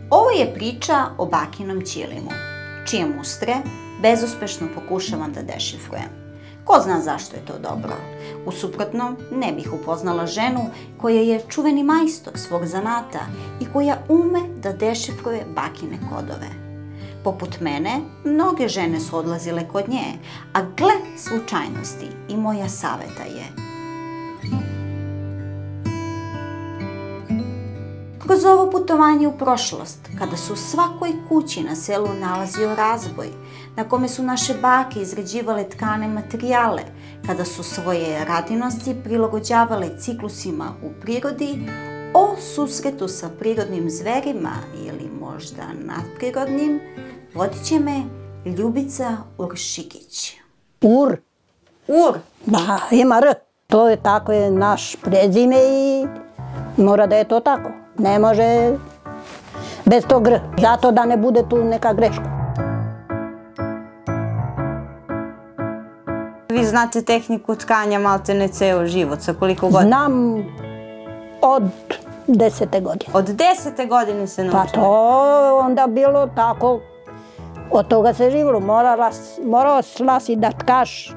Ovo je priča o bakinom ćilimu, čije mustre bezuspešno pokušavam da dešifrujem. Ko zna zašto je to dobro? U suprotnom, ne bih upoznala ženu koja je čuveni majstor svog zanata i koja ume da dešifruje bakine kodove. Poput mene, mnoge žene su odlazile kod nje, a gle slučajnosti i moja saveta je: kroz ovo putovanje u prošlost, kada su u svakoj kući na selu nalazio razboj, na kome su naše bake izrađivale tkane materijale, kada su svoje radinosti prilagođavale ciklusima u prirodi, o susretu sa prirodnim zverima ili možda nadprirodnim, vodit će me Ljubica Uršikić. Ur. Ur? Da, ima R. To je tako je naš prezime i mora da je to tako. Ne može bez tog R, zato da ne bude tu neka greška. Vi znate tehniku tkanja maltene ceo život, sa koliko godina? Znam od 10. godine. Od 10. godine se naučila? Pa to onda bilo tako, od toga se živilo. Morao si da tkaš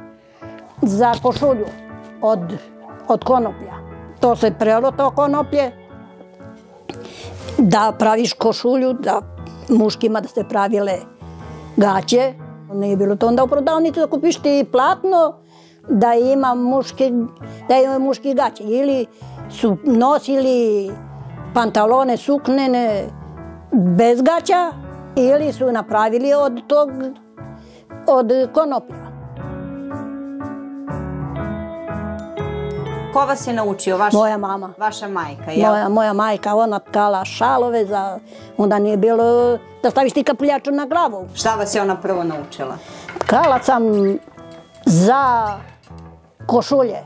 za košulju od konoplja. To se prelo to konoplje, da praviš košulju, da muškima da se pravile gaće. Nije bilo to onda u prodavnici da kupiš ti platno, da ima muški gaće. Ili su nosili pantalone suknene bez gaća, ili su napravili od konoplja. Ko vas je naučio? Moja mama. Vaša majka, jel? Moja majka, ona tkala šalove, onda nije bilo da staviš ti kapuljaču na glavu. Šta vas je ona prvo naučila? Tkala sam za košulje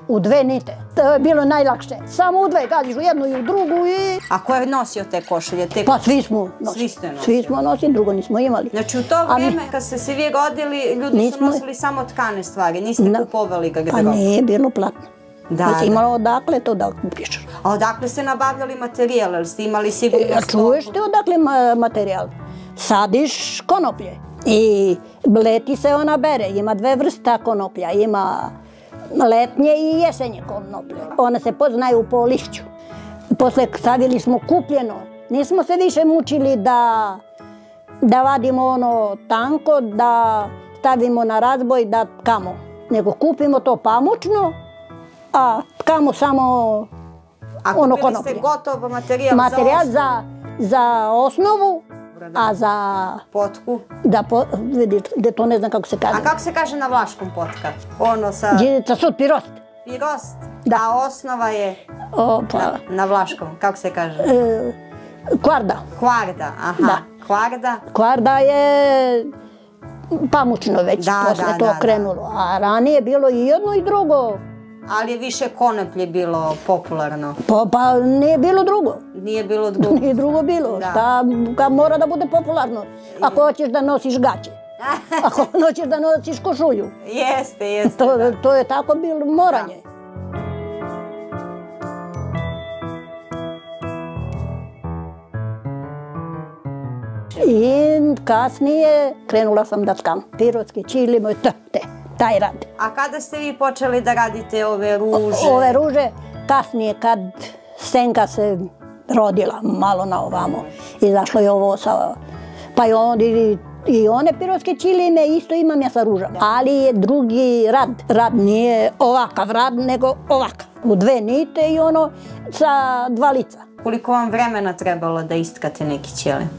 u 2 nite. To je bilo najlakše. Samo u 2, gađiš u jednu i u drugu i... A ko je nosio te košulje? Pa svi smo nosili. Svi ste nosili? Svi smo nosili, drugo nismo imali. Znači u to vrijeme kad ste se vi rodili, ljudi su nosili samo tkane stvari, niste kupovali ga garderobu? Pa nije bilo platno. Da, da si imala odakle to da kupiš. A odakle ste nabavljali materijal? Ili ste imali sigurno stopu? Čuješ ti odakle materijal? Sadiš konoplje i leti se ona bere. Ima 2 vrsta konoplja. Ima letnje i jesenje konoplje. One se poznaju po lišću. Posle stavili smo kupljeno. Nismo se više mučili da vadimo ono tanko, da stavimo na razboj, da tkamo. Nego kupimo to pamučno, a tkamo samo ono konoplje. A kupili ste gotov materijal? Materijal za osnovu, a za... Potku? Da, vidiš, to ne znam kako se kaže. A kako se kaže na vlaškom potka? Ono sa... Džica sud, pirost. Pirost? Da. A osnova je na vlaškom, kako se kaže? Kvarda. Kvarda, aha. Kvarda? Kvarda je pamučno već, posle to krenulo. A ranije je bilo i jedno i drugo. Ali je više konoplje bilo popularno? Pa nije bilo drugo. Nije bilo drugo? Nije drugo bilo. Šta mora da bude popularno? Ako hoćeš da nosiš gaće. Ako hoćeš da nosiš košulju. Jeste, jeste. To je tako bilo moranje. I kasnije krenula sam da tkam pirotske ćilime, taj rad. A kada ste vi počeli da radite ove ruže? Ove ruže kasnije, kad Senka se rodila malo na ovamo. Izašlo je ovo sa... Pa i one pirotske ćilime isto imam ja sa ružama. Ali je drugi rad. Rad nije ovakav rad, nego ovakav. U 2 nite i ono sa 2 lica. Koliko vam vremena trebalo da istkate neki ćilim?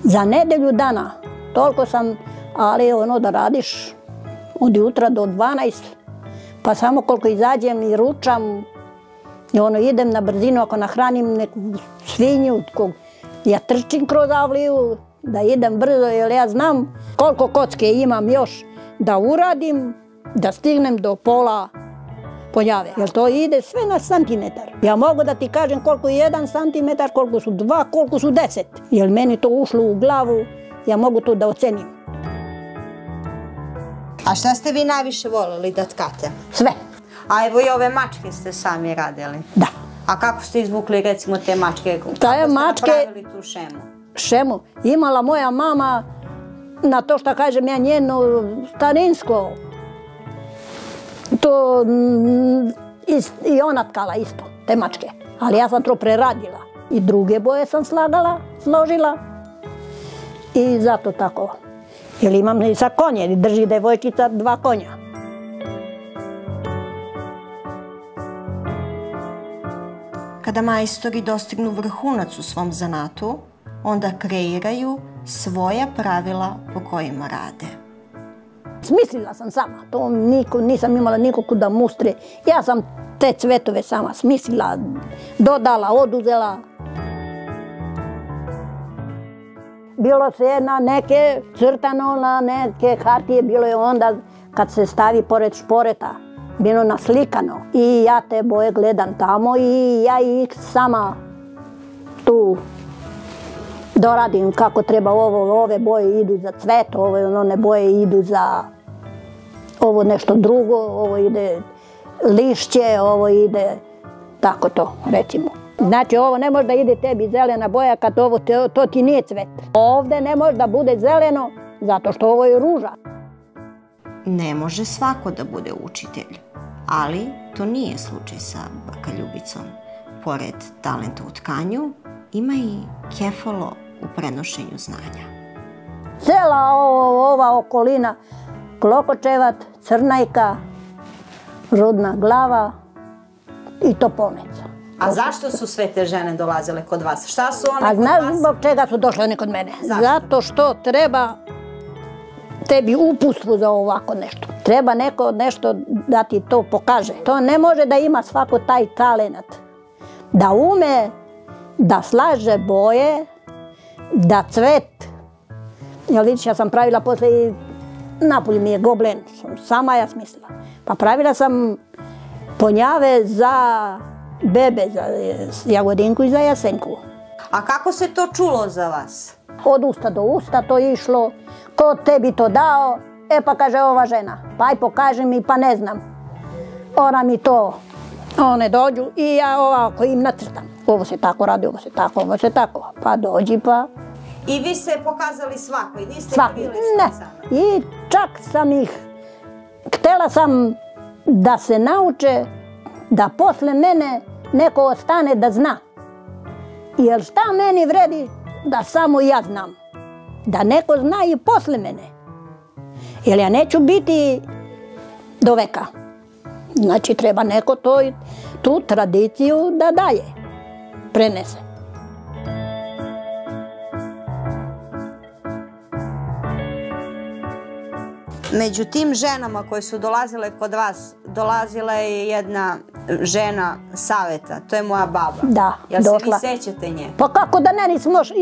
Za nedelju dana. Toliko sam, ali ono da radiš od jutra do 12, pa samo koliko izađem i ručam, I idem na brzinu, ako nahranim neku svinju, ja trčim kroz avliju, da idem brzo, jer ja znam koliko kocke imam još da uradim, da stignem do pola ponjave. Jer to ide sve na santimetar. Ja mogu da ti kažem koliko je 1 santimetar, koliko su 2, koliko su 10. Jer meni to ušlo u glavu, ja mogu to da ocenim. A šta ste vi najviše voljeli da tkate? Sve. A evo i ove mačke ste sami radili? Da. A kako ste izvukli recimo te mačke? Te mačke... Kako ste napravili tu šemu? Šemu? Imala moja mama, na to što kažem ja, njeno starinsko. To i ona tkala isto, te mačke. Ali ja sam to preradila. I druge boje sam složila. I zato tako. Jer imam i sa konje, drži devojčica 2 konja. Kada majstori dostignu vrhunac u svom zanatu, onda kreiraju svoja pravila po kojima rade. Smislila sam sama, to nisam imala nikog da mustre. Ja sam te cvetove sama smislila, dodala, oduzela. Bilo se na neke crtano, na neke hartije, bilo je onda kad se stavi pored šporeta, bilo naslikano. I ja te boje gledam tamo i ja ih sama tu doradim kako treba. Ove boje idu za cvet, one boje idu za ovo nešto drugo, ovo ide lišće, ovo ide tako to, recimo. Znači ovo ne može da ide tebi zelena boja kad to ti nije cvet. Ovde ne može da bude zeleno zato što ovo je ruža. Ne može svako da bude učitelj, ali to nije slučaj sa baka Ljubicom. Pored talenta u tkanju, ima i kefalo u prenošenju znanja. Cela ova okolina, Klokočevac, Crnajka, Rudna Glava i Topovnica. A zašto su sve te žene dolazile kod vas? Šta su one kod vas? A znaš zbog čega su došle one kod mene? Zato što treba tebi uputstvo za ovako nešto. Treba neko nešto da ti to pokaže. To ne može da ima svako taj talenat. Da ume, da slaže boje, da cvet. Jel vidiš, ja sam pravila posle i napolju mi je goblen. Sama ja smislila. Pa pravila sam ponjave za bebe, za Jagodinku i za Jasenku. A kako se to čulo za vas? Od usta do usta to išlo. Ko tebi to dao? Pa kaže ova žena. Pa aj pokaže mi, pa ne znam. Ona mi to, one dođu i ja ovako im nacrtam. Ovo se tako radi, ovo se tako, ovo se tako. Pa dođi pa... I vi ste pokazali svako i niste krili ne. I čak sam ih, htela sam da se nauče da posle mene neko ostane da zna. Jer šta meni vredi da samo ja znam. Da neko zna i posle mene. Jer ja neću biti do veka. Znači treba neko tu tradiciju da daje, prenese. Među tim ženama koje su dolazile kod vas, dolazila je jedna žena Saveta, to je moja baba. Da, jel došla. se vi sećate nje? Pa kako da ne,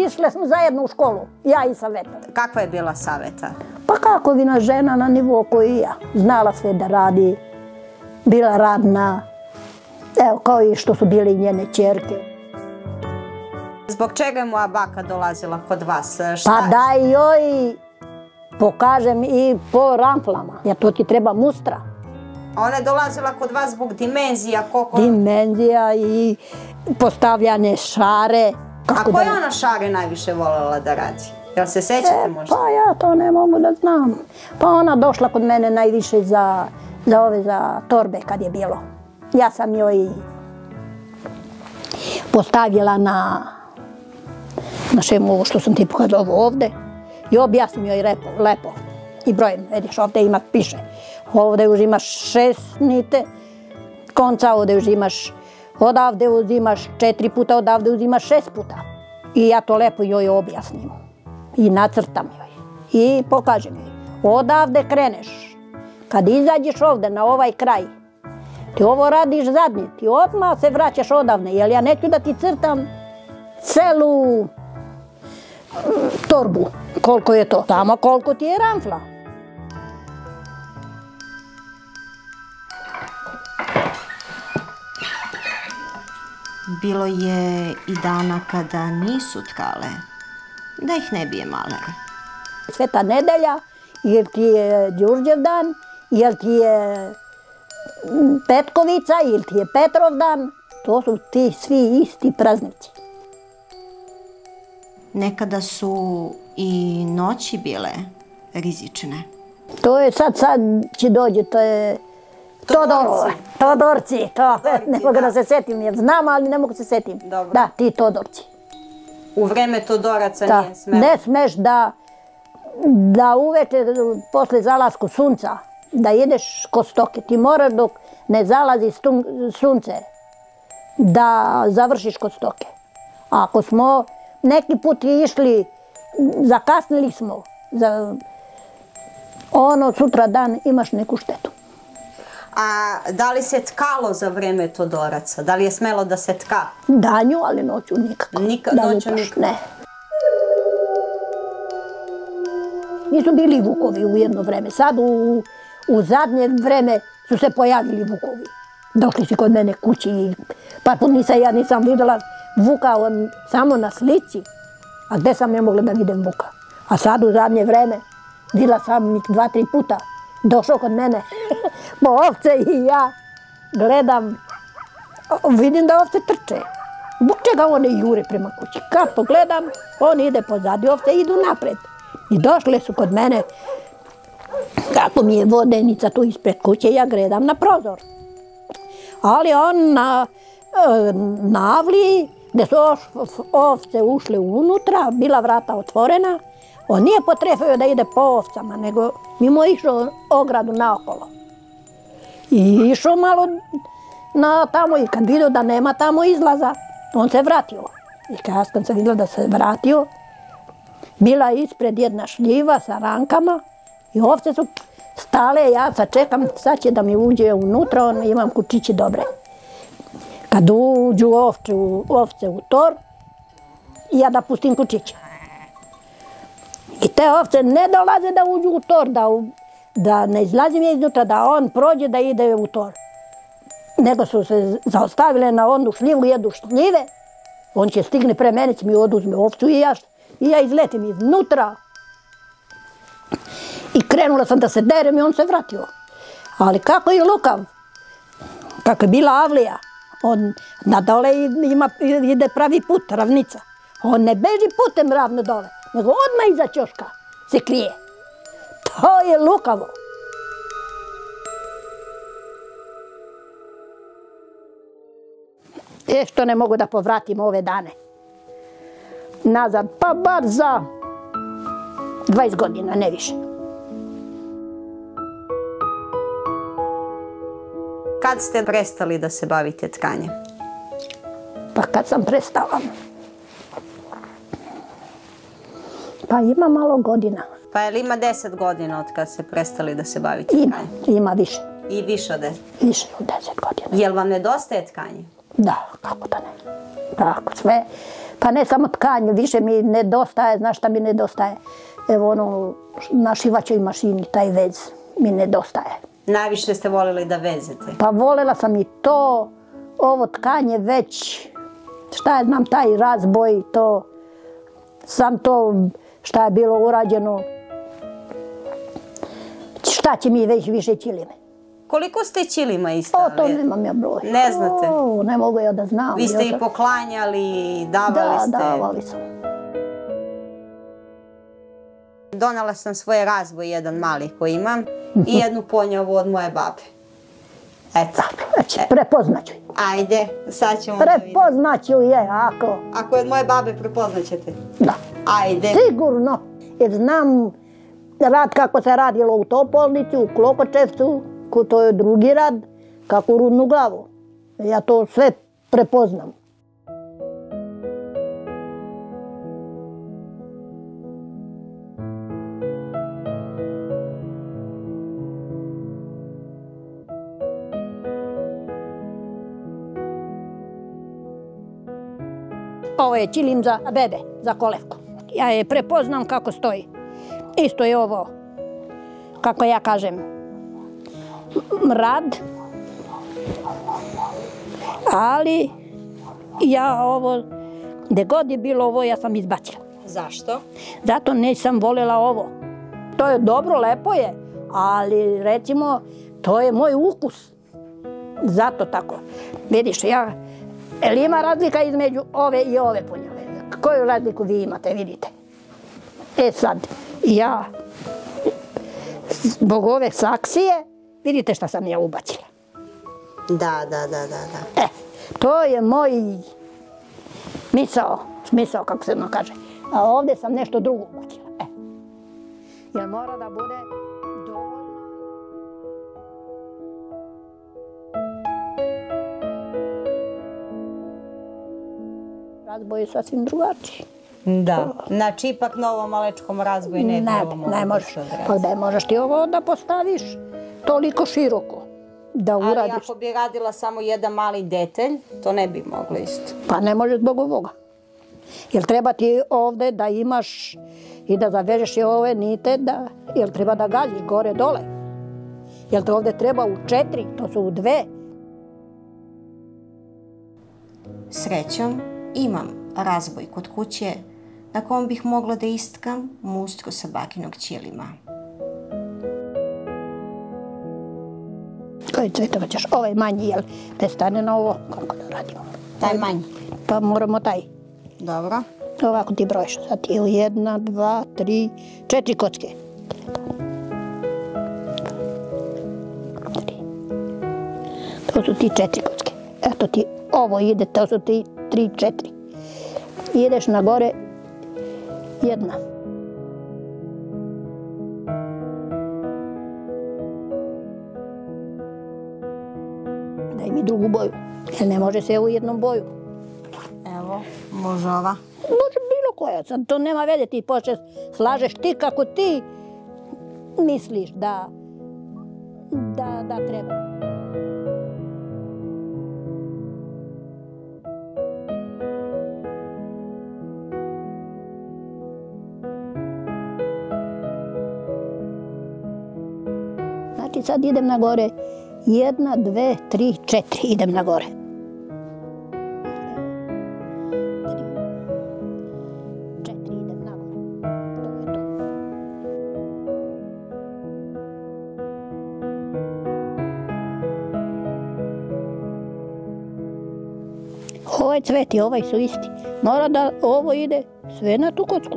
išle smo zajedno u školu, ja i Saveta. Kakva je bila Saveta? Pa kako vina žena na nivou koji ja. Znala sve da radi, bila radna, evo kao i što su bili njene ćerke. Zbog čega je moja baka dolazila kod vas? Pa da joj pokažem i po ramplama, jer to ti treba mustra. Ona je dolazila kod vas zbog dimenzija, koliko... Dimenzija i postavljanje šare. A koje ona šare najviše voljela da radi? Jel se sećate možda? Pa ja to ne mogu da znam. Pa ona došla kod mene najviše za torbe kad je bilo. Ja sam joj postavila na šemu ovo što sam ti pokazala ovde. I objasnim joj lepo i brojem. Vidiš, ovde piše. Ovde uzimaš 6 nite konca, ovde uzimaš, odavde uzimaš 4 puta, odavde uzimaš 6 puta. I ja to lepo joj objasnim. I nacrtam joj. I pokažem joj. Odavde kreneš. Kad izađeš ovde na ovaj kraj, Ti ovo radiš zadnje, ti odmah se vraćaš odavne, jer ja neću da ti crtam celu torbu, koliko je to. Tamo koliko ti je ramfla. Bilo je i dana kada nisu tkale, da ih ne bije maler. Sveta nedelja, jer ti je Đurđevdan, jer ti je Petkovica, ili ti je Petrovdan, to su ti svi isti praznici. Nekada su i noći bile rizične. To je sad će dođe, to je Todorci, ne mogu da se setim, jer znam, ali ne mogu se setim. Dobro. Da, ti Todorci. U vreme Todoraca nije smelo? Ne smeš da uveče posle zalasku sunca, da ideš kod stoke. Ti moraš dok ne zalazi sunce, da završiš kod stoke. Ako smo neki put išli, zakasnili smo, sutra dan imaš neku štetu. A da li se tkalo za vreme Todoraca? Da li je smelo da se tka? Danju, ali noću nikako. Noću nikako? Ne. Nisu bili vukovi u jedno vreme. Sad u zadnje vreme su se pojavili vukovi. Došli si kod mene kući i par put nisam videla vuka samo na slici. A gde sam ne mogla da vidim vuka? A sad u zadnje vreme videla sam ih 2-3 puta. Došao kod mene po ovce i ja gledam, vidim da ovce trče. Zbog čega one jure prema kući? Kad pogledam, on ide pozadi ovce i idu napred. I došle su kod mene, kako mi je vodenica tu ispred kuće, ja gledam na prozor. Ali on na avliji, gde su ovce ušle unutra, bila vrata otvorena, on nije potrefio da ide po ovcama, nego mimo išao ogradu naokolo. I išao malo tamo i kad vidio da nema tamo izlaza, on se vratio. I kad sam vidjela da se vratio, bila je ispred jedna šljiva sa rankama i ovce su stale, ja sad čekam, sad će da mi uđe unutra, imam kučići dobre. Kad uđu ovce u tor, ja da pustim kučiće. I te ovce ne dolaze da uđu u tor, da ne izlazim ja iznutra, da on prođe da ide u tor. Nego su se zaostavile na onu šljivu, jedu šljive, on će stigne pre mene, će mi oduzme ovcu i ja izletim iznutra. I krenula sam da se derem i on se vratio. Ali kako je lukav, kako je bila avlija, on na dole ide pravi put, ravnica. On ne beži putem ravno dole, nego odmah iza ćoška se krije. To je lukavo. Što ne mogu da povratim ove dane. Nazad, pa bar za 20 godina, ne više. Kad ste prestali da se bavite tkanjem? Pa kad sam prestala. Pa ima malo godina. Pa je li ima 10 godina od kad ste prestali da se bavite tkanjem? Ima više. I više od 10? Više od 10 godina. Jel vam nedostaje tkanje? Da, kako da ne. Tako, sve. Pa ne samo tkanje, više mi nedostaje, znaš šta mi nedostaje? Evo na šivaćoj mašini, taj vez mi nedostaje. Najviše ste voljeli da vezete? Pa voljela sam i to, ovo tkanje već, šta je znam, taj razboj, to, sam to šta je bilo urađeno, šta će mi već više ćilime. Koliko ste ćilima istavili? To nemam ja broj. Ne znate? Ne mogu ja da znam. Vi ste ih poklanjali, davali ste? Da, davali sam. Donala sam svoj razboj, jedan mali koji imam, i jednu ponjavu od moje babe. Eto. Prepoznaću. Ajde, sad ćemo da vidimo. Prepoznaću je, ako. Ako je od moje babe, prepoznaćete? Da. Ajde. Sigurno. Jer znam rad kako se radilo u Topolnici, u Klokočevcu, to je drugi rad, kako u Rudnu Glavu. Ja to sve prepoznam. Ovo je ćilim za bebe, za kolevku. Ja je prepoznam kako stoji. Isto je ovo, kako ja kažem, mrad. Ali ja ovo, gde god je bilo ovo, ja sam izbacila. Zašto? Zato nisam voljela ovo. To je dobro, lepo je, ali recimo, to je moj ukus. Zato tako. Vidiš, jel ima razlika između ove i ove punjave? Koju razliku vi imate, vidite? Sad, ja, zbog ove saksije, vidite šta sam ja ubacila. Da. To je moj smisao, kako se ono kaže. A ovdje sam nešto drugo ubacila. Jer mora da bude dovoljno. Razboj je sasvim drugačiji. Da, znači ipak na ovom malečkom razboju ne bi ovo moglo ne možeš. Pa gde možeš ti ovo da postaviš toliko široko, da uradiš. Ali ako bi radila samo jedan mali detalj, to ne bi moglo isto. Pa ne može zbog ovoga. Jer treba ti ovdje da imaš i da zavežeš i ove nite, jer treba da gaziš gore dole. Jer te ovdje treba u 4, to su u 2. Srećom, imam razboj kod kuće na kom bih mogla da istkam mustru sa bakinog ćilima. Koji cvetova ćeš? Ovaj manji, jel? Te stane na ovo. Kako da radimo? Taj manji? Pa moramo taj. Dobro. Ovako ti brojiš. Sad ti je 1, 2, 3, 4 kocke. To su ti 4 kocke. Eto ti ovo ide, to su ti 3, 4. Ideš na gore 1. Daj mi drugu boju, jer ne može se u jednom boju. Evo, može ova. Može bilo koja, sad to nema veze, ti počeš, slažeš ti kako ti misliš da treba. Znači sad idem na gore 1, 2, 3, 4 idem na gore. 4 idem na gore. To je to. Ovaj cvet i ovaj su isti. Mora da ovo ide sve na tu kocku.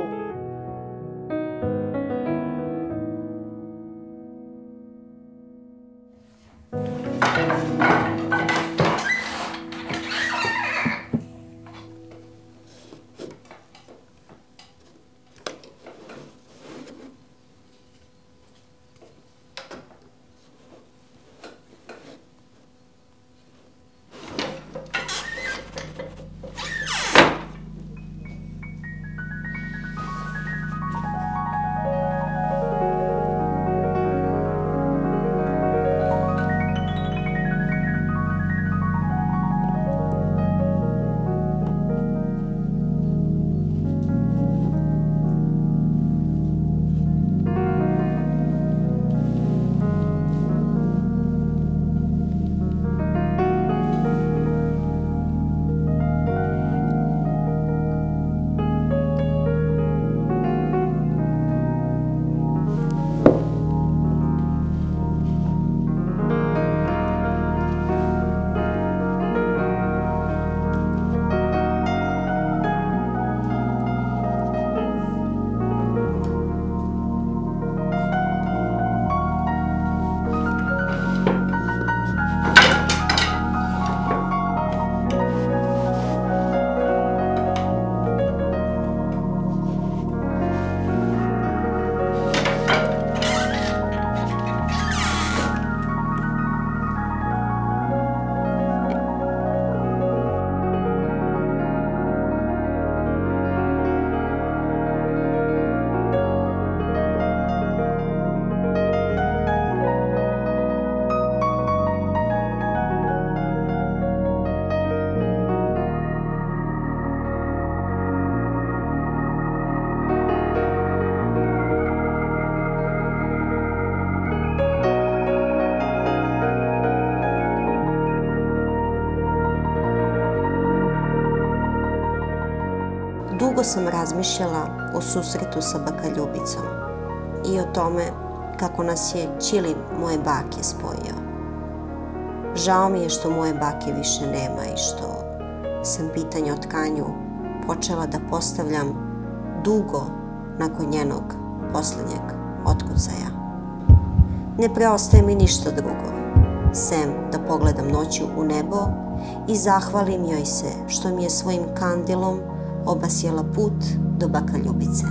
Dugo sam razmišljala o susretu sa baka Ljubicom i o tome kako nas je ćilim moje bake spojio. Žao mi je što moje bake više nema i što sam pitanje o tkanju počela da postavljam dugo nakon njenog poslednjeg otkucaja. Ne preostaje mi ništa drugo, sem da pogledam noću u nebo i zahvalim joj se što mi je svojim kandilom obasjala put do baka Ljubice.